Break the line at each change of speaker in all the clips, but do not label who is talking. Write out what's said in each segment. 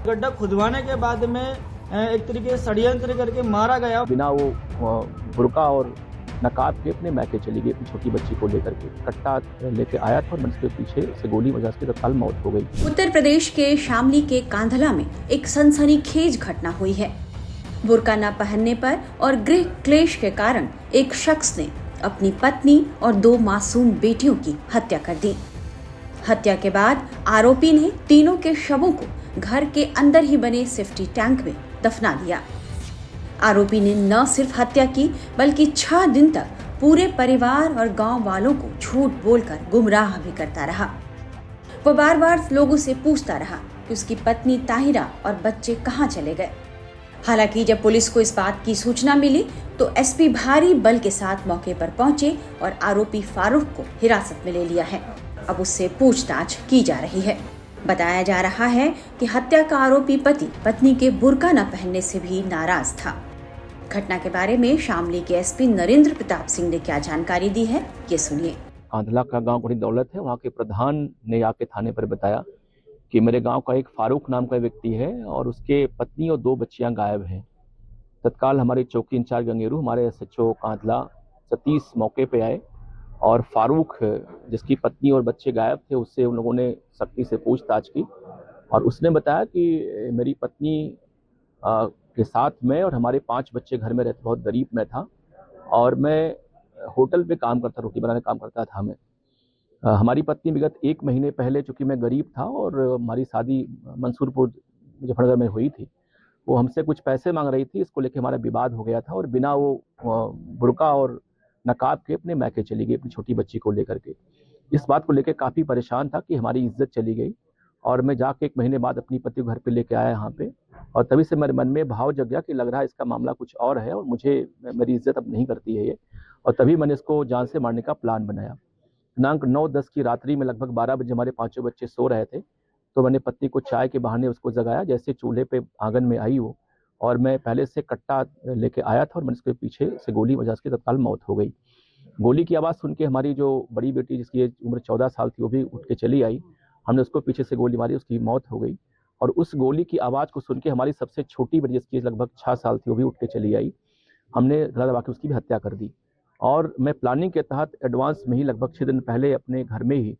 गड्ढा खुदवाने के बाद में एक तरीके से षड्यंत्र करके मारा गया।
बिना वो बुर्का और नकाब के अपने मैके चली गई अपनी छोटी बच्ची को लेकर के। कट्टा लेके आया था और मैं उसके पीछे से गोली वजह से तत्काल मौत हो गई।
उत्तर प्रदेश के शामली के कांधला में एक सनसनीखेज घटना हुई है। बुर्का न पहनने पर और गृह क्लेश के कारण एक शख्स ने अपनी पत्नी और 2 मासूम बेटियों की हत्या कर दी। हत्या के बाद आरोपी ने तीनों के शवों को घर के अंदर ही बने सेफ्टी टैंक में दफना दिया। आरोपी ने न सिर्फ हत्या की बल्कि 6 दिन तक पूरे परिवार और गांव वालों को झूठ बोलकर गुमराह भी करता रहा। वो बार बार लोगों से पूछता रहा कि उसकी पत्नी ताहिरा और बच्चे कहां चले गए। हालांकि जब पुलिस को इस बात की सूचना मिली तो एसपी भारी बल के साथ मौके पर पहुंचे और आरोपी फारूक को हिरासत में ले लिया है। अब उससे पूछताछ की जा रही है। बताया जा रहा है कि हत्या का आरोपी पति पत्नी के बुर्का न पहनने से भी नाराज था। घटना के बारे में शामली के एसपी नरेंद्र प्रताप सिंह ने क्या जानकारी दी है, ये सुनिए।
कांधला का गांव बड़ी दौलत है। वहाँ के प्रधान ने आके थाने पर बताया कि मेरे गांव का एक फारूक नाम का व्यक्ति है और उसके पत्नी और 2 बच्चियां गायब हैं। तत्काल हमारे चौकी इंचार्ज गंगेरू, हमारे एसएचओ कांधला सतीश मौके पे आए और फारूक जिसकी पत्नी और बच्चे गायब थे उससे उन लोगों ने सख्ती से पूछताछ की और उसने बताया कि मेरी पत्नी के साथ मैं और हमारे 5 बच्चे घर में रहते, बहुत गरीब मैं था और मैं होटल पे काम करता, रोटी बनाने काम करता था। मैं हमारी पत्नी विगत 1 महीने पहले, चूँकि मैं गरीब था और हमारी शादी मंसूरपुर मुजफ्फरनगर में हुई थी, वो हमसे कुछ पैसे मांग रही थी। इसको लेके हमारा विवाद हो गया था और बिना वो बुर्का और नकाब के अपने मैके चली गई अपनी छोटी बच्ची को लेकर के। इस बात को लेकर काफ़ी परेशान था कि हमारी इज्जत चली गई और मैं जाके 1 महीने बाद अपनी पति को घर पे लेके आया यहाँ पे और तभी से मेरे मन में भाव जग गया कि लग रहा है इसका मामला कुछ और है और मुझे मेरी इज्जत अब नहीं करती है ये, और तभी मैंने इसको जान से मारने का प्लान बनाया। दिनांक 9-10 की रात्रि में लगभग 12 बजे हमारे 5 बच्चे सो रहे थे तो मैंने पत्नी को चाय के बहाने उसको जगाया। जैसे चूल्हे पे आंगन में आई वो और मैं पहले से कट्टा लेके आया था और मैंने उसके पीछे से गोली वजह से तत्काल मौत हो गई। गोली की आवाज़ सुन के हमारी जो बड़ी बेटी जिसकी उम्र 14 साल थी वो भी उठ के चली आई। हमने उसको पीछे से गोली मारी, उसकी मौत हो गई। और उस गोली की आवाज़ को सुन के हमारी सबसे छोटी बेटी जिसकी लगभग 6 साल थी वो भी उठ के चली आई। हमने गला दबा के उसकी भी हत्या कर दी और मैं प्लानिंग के तहत एडवांस में ही लगभग 6 दिन पहले अपने घर में ही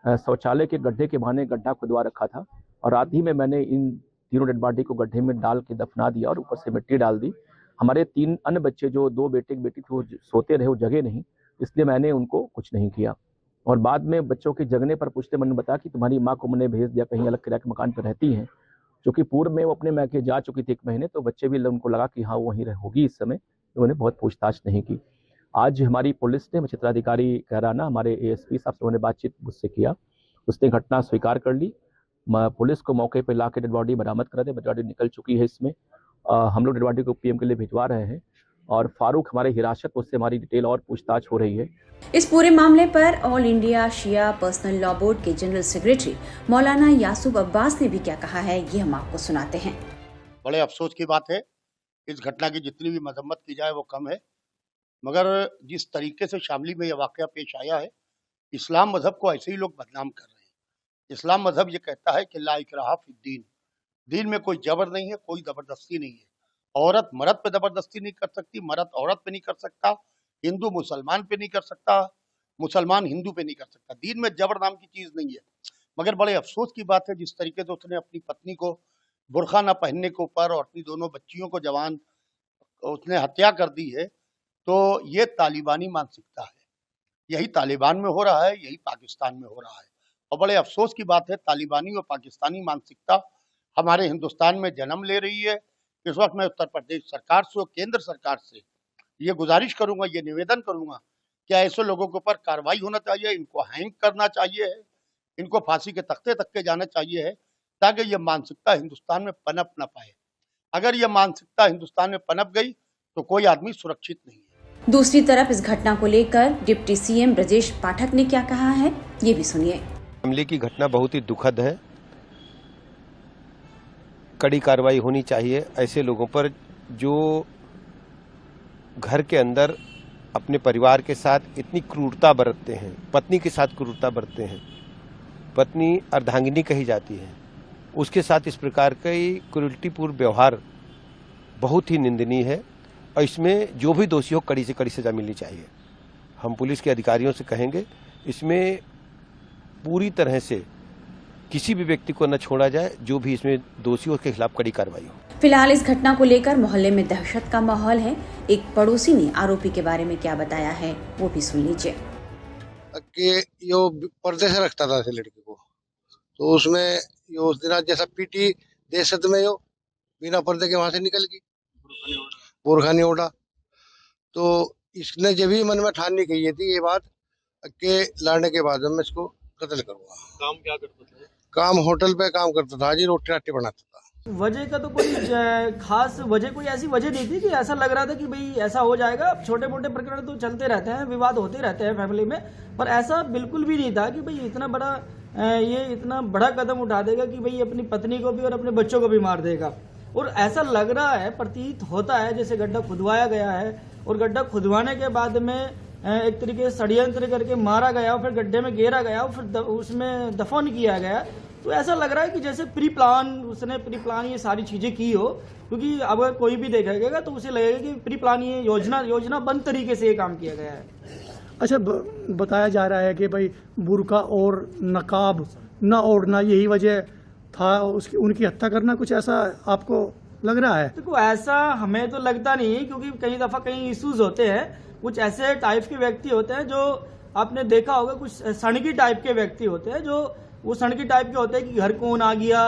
शौचालय के गड्ढे के बहाने गड्ढा खुदवा रखा था और रात ही में मैंने इन तीनों डेड बॉडी को गड्ढे में डाल के दफना दिया और ऊपर से मिट्टी डाल दी। हमारे 3 अन्य बच्चे जो 2 बेटे की बेटी थी वो सोते रहे, वो जगे नहीं, इसलिए मैंने उनको कुछ नहीं किया। और बाद में बच्चों के जगने पर पूछते मैंने बताया कि तुम्हारी माँ को मैंने भेज दिया, कहीं अलग किराए के मकान पर रहती हैं, क्योंकि पूर्व में वो अपने मैके जा चुकी थी 1 महीने, तो बच्चे भी उनको लगा कि हाँ वो वहीं होगी इस समय, तो उन्होंने बहुत पूछताछ नहीं की। आज हमारी पुलिस ने, क्षेत्राधिकारी कहराना, हमारे एएसपी साहब से उन्होंने बातचीत मुझसे किया, उसने घटना स्वीकार कर ली। पुलिस को मौके पर ला के डेड बॉडी बरामद करा दे, डेड बॉडी निकल चुकी है। इसमें हम लोग डेड बॉडी को पीएम के लिए भिजवा रहे हैं और फारूक हमारे हिरासत, उससे हमारी डिटेल और पूछताछ हो रही है।
इस पूरे मामले पर ऑल इंडिया शिया पर्सनल लॉ बोर्ड के जनरल सेक्रेटरी मौलाना यासूब अब्बास ने भी क्या कहा है, ये हम आपको सुनाते हैं।
बड़े अफसोस की बात है, इस घटना की जितनी भी मजम्मत की जाए वो कम है, मगर जिस तरीके से शामली में यह वाकया पेश आया है, इस्लाम मजहब को ऐसे ही लोग बदनाम कर रहे हैं। इस्लाम मजहब ये कहता है कि ला इकराहा फिद्दीन, दीन में कोई जबर नहीं है, कोई जबरदस्ती नहीं है। औरत मर्द पे जबरदस्ती नहीं कर सकती, मर्द औरत पे नहीं कर सकता, हिंदू मुसलमान पे नहीं कर सकता, मुसलमान हिंदू पे नहीं कर सकता। दीन में जबर नाम की चीज नहीं है। मगर बड़े अफसोस की बात है, जिस तरीके से उसने अपनी पत्नी को बुर्खा न पहनने के ऊपर और अपनी दोनों बच्चियों को जवान उसने हत्या कर दी है, तो ये तालिबानी मानसिकता है। यही तालिबान में हो रहा है, यही पाकिस्तान में हो रहा है। और बड़े अफसोस की बात है, तालिबानी और पाकिस्तानी मानसिकता हमारे हिंदुस्तान में जन्म ले रही है। इस वक्त मैं उत्तर प्रदेश सरकार से और केंद्र सरकार से ये गुजारिश करूंगा, ये निवेदन करूंगा कि ऐसे लोगों के ऊपर कार्रवाई होना चाहिए, इनको हैंग करना चाहिए है, इनको फांसी के तख्ते तक के जाना चाहिए है, ताकि ये मानसिकता हिंदुस्तान में पनप न पाए। अगर ये मानसिकता हिंदुस्तान में पनप गई तो कोई आदमी सुरक्षित नहीं है।
दूसरी तरफ इस घटना को लेकर डिप्टी सीएम ब्रजेश पाठक ने क्या कहा है, ये भी सुनिए।
हमले की घटना बहुत ही दुखद है, कड़ी कार्रवाई होनी चाहिए ऐसे लोगों पर जो घर के अंदर अपने परिवार के साथ इतनी क्रूरता बरतते हैं, पत्नी के साथ क्रूरता बरतते हैं। पत्नी अर्धांगिनी कही जाती है, उसके साथ इस प्रकार का क्रूरटीपूर्ण व्यवहार बहुत ही निंदनीय है और इसमें जो भी दोषी हो कड़ी से कड़ी सजा मिलनी चाहिए। हम पुलिस के अधिकारियों से कहेंगे इसमें पूरी तरह से किसी भी व्यक्ति को न छोड़ा जाए, जो भी इसमें दोषी हो उसके खिलाफ कड़ी कार्रवाई हो।
फिलहाल इस घटना को लेकर मोहल्ले में दहशत का माहौल है। एक पड़ोसी ने आरोपी के बारे में क्या बताया है वो भी सुन लीजिए।
कि यो पर्दे से रखता था लड़की को, तो उसमें यो उस दिन जैसा पीटी दहशत में यो बिना पर्दे के वहां से निकल गई, बुरखा नहीं ओढ़ा। तो इसने जब भी मन में ठान नहीं कही थी ये बात कि लड़ने के बाद मैं इसको कत्ल करूंगा।
काम क्या करता था?
काम होटल पे काम करता था जी, रोटी राटी बनाता था।
वजह का तो कोई खास वजह, कोई ऐसी वजह नहीं थी कि ऐसा लग रहा था कि भाई ऐसा हो जाएगा। छोटे मोटे प्रकरण तो चलते रहते हैं, विवाद होते रहते हैं फैमिली में, पर ऐसा बिल्कुल भी नहीं था कि भाई इतना बड़ा कदम उठा देगा कि भाई अपनी पत्नी को भी और अपने बच्चों को भी मार देगा। और ऐसा लग रहा है, प्रतीत होता है जैसे गड्ढा खुदवाया गया है और गड्ढा खुदवाने के बाद में एक तरीके से षड्यंत्र करके मारा गया और फिर गड्ढे में घेरा गया और फिर उसमें दफन किया गया। तो ऐसा लग रहा है कि जैसे उसने प्री प्लान ये सारी चीजें की हो, क्योंकि अगर कोई भी देखेगा तो उसे लगेगा कि प्री प्लान ये योजना बंद तरीके से ये काम किया गया है।
अच्छा, बताया जा रहा है कि भाई बुर्का और नकाब न ओढ़ना यही वजह था उनकी हत्या करना, कुछ ऐसा आपको लग रहा है?
देखो, ऐसा हमें तो लगता नहीं, क्योंकि कई दफा कई इश्यूज होते हैं, कुछ ऐसे टाइप के व्यक्ति होते हैं जो आपने देखा होगा, कुछ सड़की टाइप के व्यक्ति होते हैं जो वो सड़की टाइप के होते हैं कि घर कौन आ गया,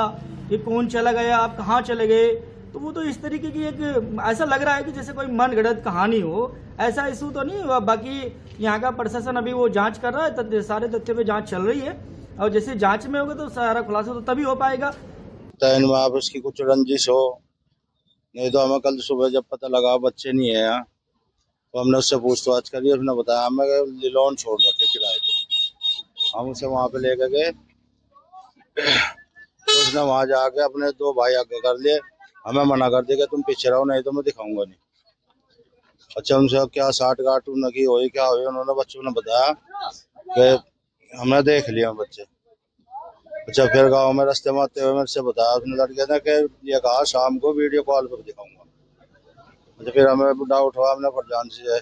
ये कौन चला गया, आप कहाँ चले गए। तो वो तो इस तरीके की एक ऐसा लग रहा है कि जैसे कोई मनगढ़ंत कहानी हो, ऐसा इशू तो नहीं हुआ। बाकी यहाँ का प्रशासन अभी वो जांच कर रहा है, सारे तथ्य पे जांच चल रही है और जैसे जांच में होगा तो सारा खुलासा तो तभी हो पाएगा।
इनमें आपस की कुछ रंजिश हो, नहीं तो हमें कल सुबह जब पता लगा बच्चे नहीं है यहाँ, तो हमने उससे पूछताछ करी। उसने बताया हमें लिलोन छोड़ रखे किराए पे। हम उसे वहाँ पे लेकर गए तो उसने वहाँ जाके अपने 2 भाई आगे कर लिए, हमें मना कर दिया कि तुम पीछे रहो, नहीं तो मैं दिखाऊंगा नहीं। अच्छा, उनसे क्या साठ गांठ उनकी हुई, क्या हुई, उन्होंने बच्चों ने बताया कि हमने देख लिया बच्चे। अच्छा, फिर गांव में रास्ते में आते हुए मेरे से बताया उसने लड़के ने कि ये कहा शाम को वीडियो कॉल पर दिखाऊंगा। अच्छा, फिर हमें डाउट हुआ, हमने प्रधान से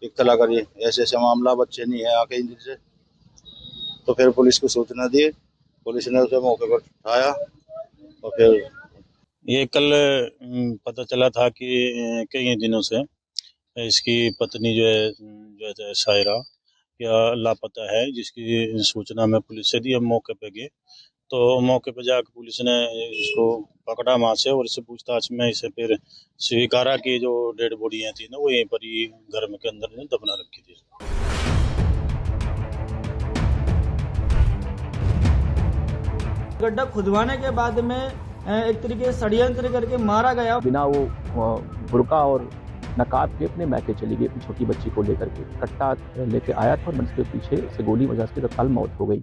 इत्तला करी ऐसे ऐसे मामला, बच्चे नहीं है आके इंदिर से। तो फिर पुलिस को सूचना दी, पुलिस ने उसे मौके पर उठाया और फिर
ये कल पता चला था कि कई दिनों से इसकी पत्नी जो है शायरा या लापता है, जिसकी सूचना में पुलिस से दी। हम मौके पे गए तो मौके पे जाकर पुलिस ने इसको पकड़ा वहाँ से और इससे पूछताछ में इसे फिर स्वीकारा कि जो डेड बॉडियाँ थी ना वो यहीं पर ही घर में के अंदर दफना रखी थी।
गड्ढा खुदवाने के बाद में एक तरीके से षड्यंत्र करके मारा गया।
बिना वो बुर्का और नकाब के अपने मैके चली गई अपनी छोटी बच्ची को लेकर के। कट्टा लेके आया था और उसके पीछे से गोली वजह से तत्काल मौत हो गई।